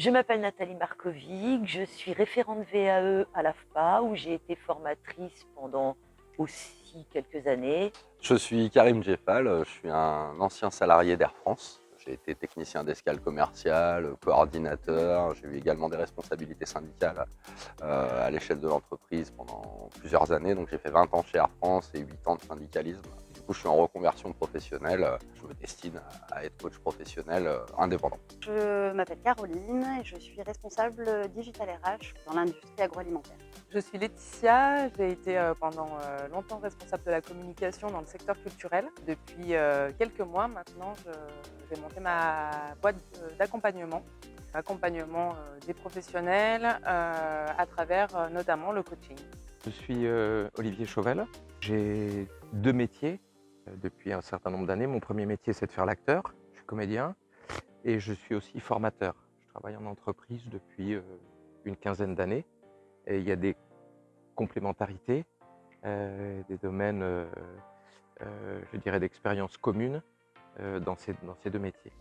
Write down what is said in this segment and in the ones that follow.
Je m'appelle Nathalie Markovic, je suis référente VAE à l'AFPA où j'ai été formatrice pendant aussi quelques années. Je suis Karim Djeffal, je suis un ancien salarié d'Air France. J'ai été technicien d'escale commerciale, coordinateur, j'ai eu également des responsabilités syndicales à l'échelle de l'entreprise pendant plusieurs années. Donc j'ai fait 20 ans chez Air France et 8 ans de syndicalisme. Du coup, je suis en reconversion professionnelle. Je me destine à être coach professionnel indépendant. Je m'appelle Caroline et je suis responsable digital RH dans l'industrie agroalimentaire. Je suis Laetitia, j'ai été pendant longtemps responsable de la communication dans le secteur culturel. Depuis quelques mois maintenant, j'ai monté ma boîte d'accompagnement, des professionnels à travers notamment le coaching. Je suis Olivier Chauvel. J'ai deux métiers depuis un certain nombre d'années. Mon premier métier, c'est de faire l'acteur. Je suis comédien et je suis aussi formateur. Je travaille en entreprise depuis une quinzaine d'années. Et il y a des complémentarités, des domaines, je dirais, d'expérience commune dans ces deux métiers.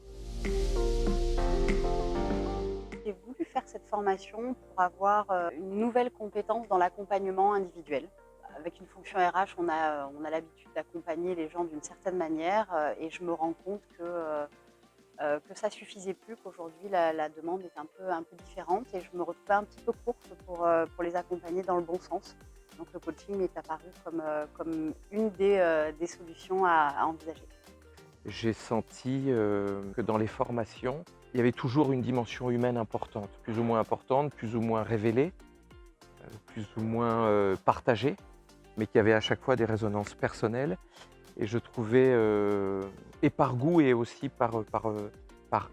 J'ai voulu faire cette formation pour avoir une nouvelle compétence dans l'accompagnement individuel. Avec une fonction RH, on a l'habitude d'accompagner les gens d'une certaine manière et je me rends compte que ça suffisait plus, qu'aujourd'hui la demande est un peu différente et je me retrouvais un petit peu courte pour les accompagner dans le bon sens. Donc le coaching m'est apparu comme une des solutions à envisager. J'ai senti que dans les formations, il y avait toujours une dimension humaine importante, plus ou moins révélée, plus ou moins partagée, mais qui avait à chaque fois des résonances personnelles. Et je trouvais, et par goût et aussi par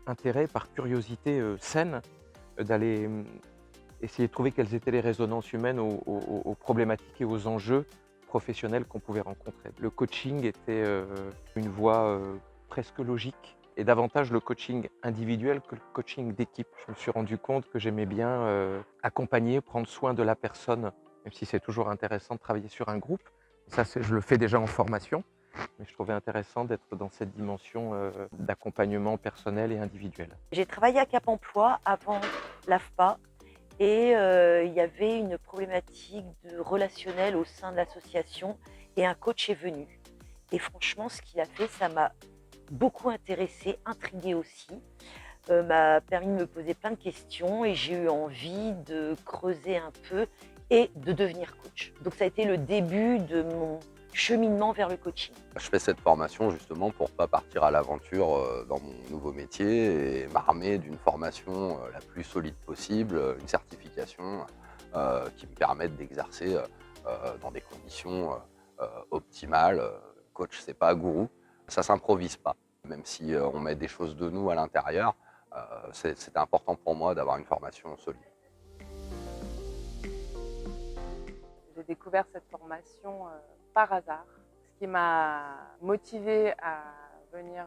intérêt, par curiosité saine, d'aller essayer de trouver quelles étaient les résonances humaines aux problématiques et aux enjeux professionnels qu'on pouvait rencontrer. Le coaching était une voie presque logique et davantage le coaching individuel que le coaching d'équipe. Je me suis rendu compte que j'aimais bien accompagner, prendre soin de la personne, même si c'est toujours intéressant de travailler sur un groupe. Ça, je le fais déjà en formation. Mais je trouvais intéressant d'être dans cette dimension d'accompagnement personnel et individuel. J'ai travaillé à Cap Emploi avant l'AFPA et il y avait une problématique de relationnel au sein de l'association et un coach est venu. Et franchement, ce qu'il a fait, ça m'a beaucoup intéressée, intriguée aussi, m'a permis de me poser plein de questions et j'ai eu envie de creuser un peu et de devenir coach. Donc ça a été le début de mon cheminement vers le coaching. Je fais cette formation justement pour ne pas partir à l'aventure dans mon nouveau métier et m'armer d'une formation la plus solide possible, une certification qui me permette d'exercer dans des conditions optimales. Coach, c'est pas gourou, ça s'improvise pas. Même si on met des choses de nous à l'intérieur, c'était important pour moi d'avoir une formation solide. J'ai découvert cette formation par hasard. Ce qui m'a motivée à venir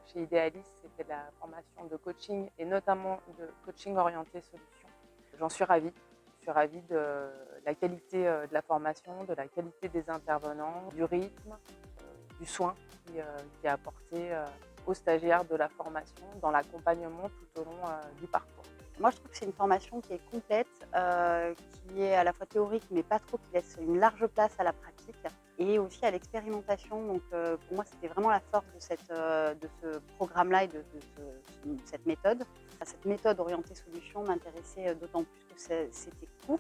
chez Idealis, c'était la formation de coaching et notamment de coaching orienté solution. J'en suis ravie. Je suis ravie de la qualité de la formation, de la qualité des intervenants, du rythme, du soin qui est apporté aux stagiaires de la formation dans l'accompagnement tout au long du parcours. Moi, je trouve que c'est une formation qui est complète, qui est à la fois théorique, mais pas trop, qui laisse une large place à la pratique et aussi à l'expérimentation. Donc, pour moi, c'était vraiment la force de ce programme-là et de cette méthode. Cette méthode orientée solution m'intéressait d'autant plus que c'était court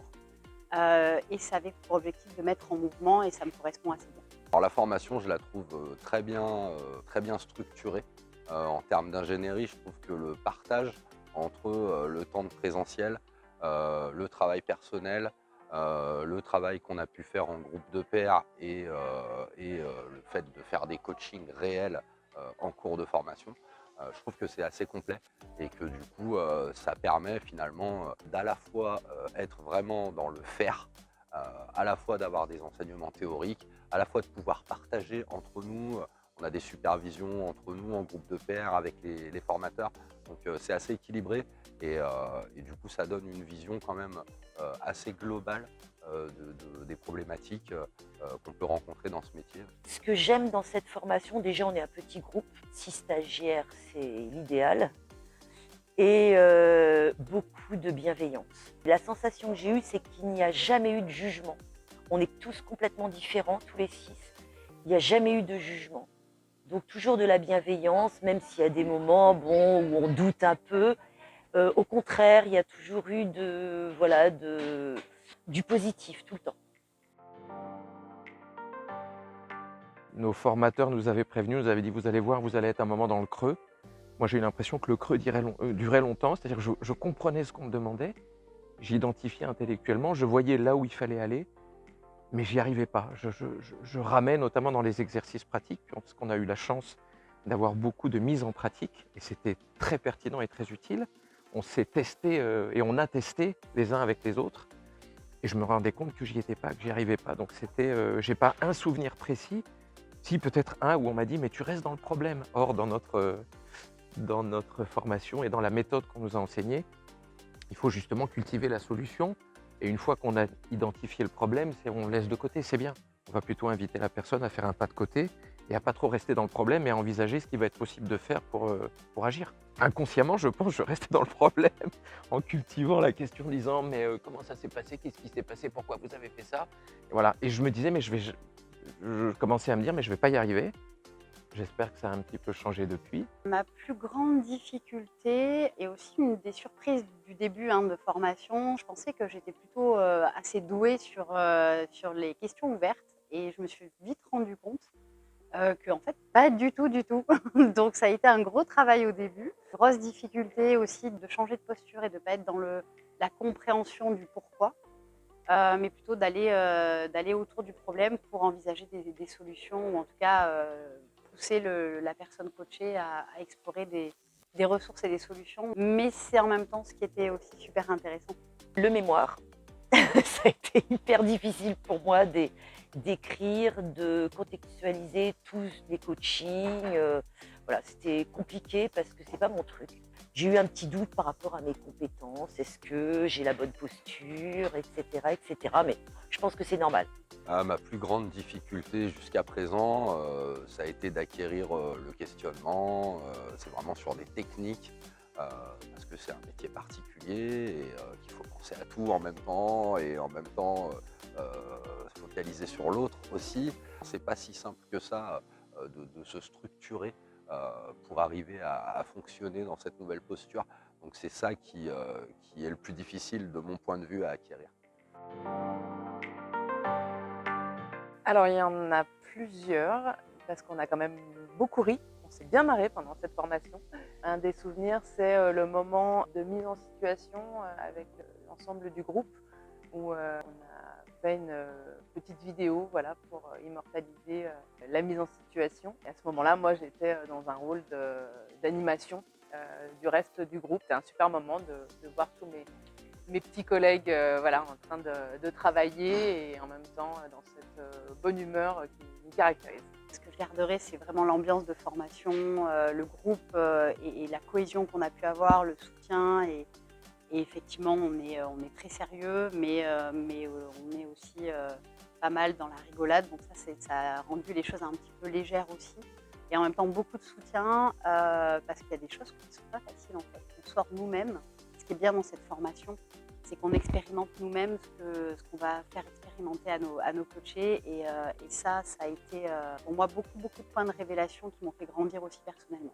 et ça avait pour objectif de mettre en mouvement et ça me correspond assez bien. Alors, la formation, je la trouve très bien structurée. En termes d'ingénierie, je trouve que le partage entre le temps de présentiel, le travail personnel, le travail qu'on a pu faire en groupe de pairs et le fait de faire des coachings réels en cours de formation, je trouve que c'est assez complet et que du coup, ça permet finalement d'à la fois être vraiment dans le faire, à la fois d'avoir des enseignements théoriques, à la fois de pouvoir partager entre nous. On a des supervisions entre nous en groupe de pairs avec les formateurs. Donc c'est assez équilibré et du coup ça donne une vision quand même assez globale des problématiques qu'on peut rencontrer dans ce métier. Ce que j'aime dans cette formation, déjà on est un petit groupe, 6 stagiaires, c'est l'idéal. et beaucoup de bienveillance. La sensation que j'ai eue, c'est qu'il n'y a jamais eu de jugement. On est tous complètement différents, tous les 6. Il n'y a jamais eu de jugement. Donc toujours de la bienveillance, même s'il y a des moments où on doute un peu. Au contraire, il y a toujours eu du positif tout le temps. Nos formateurs nous avaient prévenus, nous avaient dit: «Vous allez voir, vous allez être un moment dans le creux». Moi, j'ai eu l'impression que le creux durait longtemps, c'est-à-dire que je comprenais ce qu'on me demandait, j'identifiais intellectuellement, je voyais là où il fallait aller, mais j'y arrivais pas. Je ramais notamment dans les exercices pratiques, parce qu'on a eu la chance d'avoir beaucoup de mise en pratique et c'était très pertinent et très utile. On s'est testé et on a testé les uns avec les autres et je me rendais compte que j'y étais pas, que j'y arrivais pas. Donc j'ai pas un souvenir précis, si peut-être un où on m'a dit: «Mais tu restes dans le problème». Or dans notre formation et dans la méthode qu'on nous a enseignée, il faut justement cultiver la solution. Et une fois qu'on a identifié le problème, on le laisse de côté, c'est bien. On va plutôt inviter la personne à faire un pas de côté et à pas trop rester dans le problème et à envisager ce qui va être possible de faire pour agir. Inconsciemment, je pense, je restais dans le problème en cultivant la question en disant: «Mais comment ça s'est passé? Qu'est-ce qui s'est passé? Pourquoi vous avez fait ça?» Et voilà. Et je me disais: «Mais je commençais à me dire: "Mais je vais pas y arriver"». J'espère que ça a un petit peu changé depuis. Ma plus grande difficulté et aussi une des surprises du début de formation, je pensais que j'étais plutôt assez douée sur les questions ouvertes et je me suis vite rendu compte que en fait pas du tout, du tout. Donc ça a été un gros travail au début. Grosse difficulté aussi de changer de posture et de ne pas être dans la compréhension du pourquoi, mais plutôt d'aller autour du problème pour envisager des solutions ou en tout cas pousser la personne coachée à explorer des ressources et des solutions. Mais c'est en même temps ce qui était aussi super intéressant. Le mémoire, ça a été hyper difficile pour moi d'écrire, de contextualiser tous les coachings. Voilà, c'était compliqué parce que c'est pas mon truc. J'ai eu un petit doute par rapport à mes compétences. Est-ce que j'ai la bonne posture, etc., etc. Mais je pense que c'est normal. Ma plus grande difficulté jusqu'à présent, ça a été d'acquérir le questionnement. C'est vraiment sur des techniques, parce que c'est un métier particulier et qu'il faut penser à tout en même temps et en même temps se focaliser sur l'autre aussi. C'est pas si simple que ça de se structurer pour arriver à fonctionner dans cette nouvelle posture. Donc c'est ça qui est le plus difficile de mon point de vue à acquérir. Alors, il y en a plusieurs, parce qu'on a quand même beaucoup ri. On s'est bien marré pendant cette formation. Un des souvenirs, c'est le moment de mise en situation avec l'ensemble du groupe, où on a fait une petite vidéo pour immortaliser la mise en situation. Et à ce moment-là, moi, j'étais dans un rôle d'animation du reste du groupe. C'était un super moment de voir tous mes petits collègues en train de travailler et en même temps dans cette bonne humeur qui nous caractérise. Ce que je garderai, c'est vraiment l'ambiance de formation, le groupe et la cohésion qu'on a pu avoir, le soutien. Et effectivement, on est très sérieux, mais on est aussi pas mal dans la rigolade. Donc ça a rendu les choses un petit peu légères aussi. Et en même temps, beaucoup de soutien parce qu'il y a des choses qui ne sont pas faciles en fait. On sort nous-mêmes. Ce qui est bien dans cette formation, c'est qu'on expérimente nous-mêmes ce qu'on va faire expérimenter à nos coachés. Et ça a été pour moi beaucoup de points de révélation qui m'ont fait grandir aussi personnellement.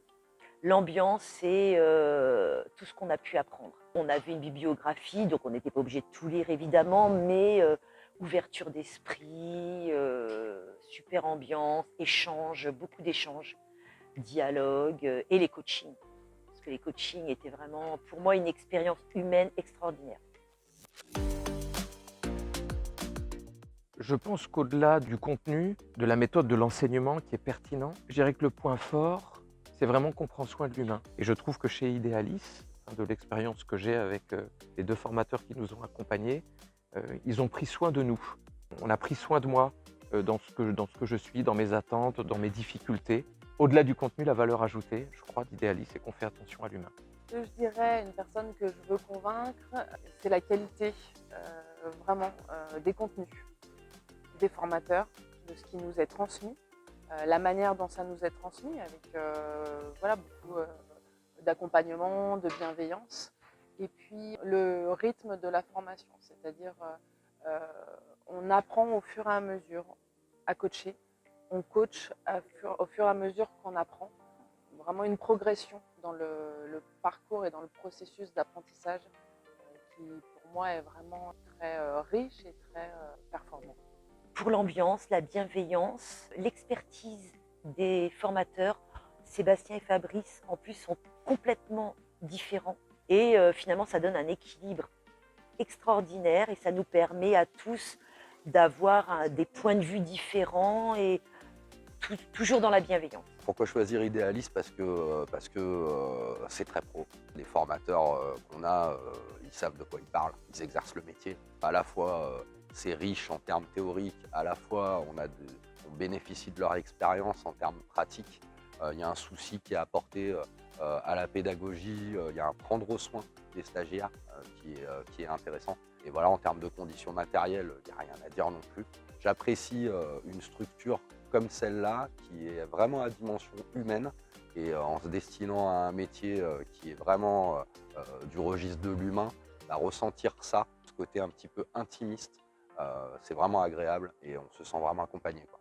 L'ambiance, c'est tout ce qu'on a pu apprendre. On avait une bibliographie, donc on n'était pas obligé de tout lire évidemment, mais ouverture d'esprit, super ambiance, échange, beaucoup d'échanges, dialogue et les coachings. Parce que les coachings étaient vraiment, pour moi, une expérience humaine extraordinaire. Je pense qu'au-delà du contenu, de la méthode de l'enseignement qui est pertinent, je dirais que le point fort, c'est vraiment qu'on prend soin de l'humain. Et je trouve que chez Idealis, de l'expérience que j'ai avec les 2 formateurs qui nous ont accompagnés, ils ont pris soin de nous. On a pris soin de moi dans ce que je suis, dans mes attentes, dans mes difficultés. Au-delà du contenu, la valeur ajoutée, je crois, d'Idealis, c'est qu'on fait attention à l'humain. Ce que je dirais, une personne que je veux convaincre, c'est la qualité des contenus, des formateurs, de ce qui nous est transmis, la manière dont ça nous est transmis, avec beaucoup d'accompagnement, de bienveillance. Et puis le rythme de la formation, c'est-à-dire on apprend au fur et à mesure à coacher, on coach au fur et à mesure qu'on apprend. Vraiment une progression dans le parcours et dans le processus d'apprentissage qui pour moi est vraiment très riche et très performant. Pour l'ambiance, la bienveillance, l'expertise des formateurs, Sébastien et Fabrice en plus sont complètement différents et finalement ça donne un équilibre extraordinaire et ça nous permet à tous d'avoir des points de vue différents et toujours dans la bienveillance. Pourquoi choisir Idealis? Parce que c'est très pro. Les formateurs qu'on a, ils savent de quoi ils parlent, ils exercent le métier. À la fois, c'est riche en termes théoriques, à la fois, on bénéficie de leur expérience en termes pratiques. Il y a un souci qui est apporté à la pédagogie, il y a un prendre soin des stagiaires qui est intéressant. Et voilà, en termes de conditions matérielles, il n'y a rien à dire non plus. J'apprécie une structure comme celle-là, qui est vraiment à dimension humaine et en se destinant à un métier qui est vraiment du registre de l'humain, ressentir ça, ce côté un petit peu intimiste, c'est vraiment agréable et on se sent vraiment accompagné, quoi.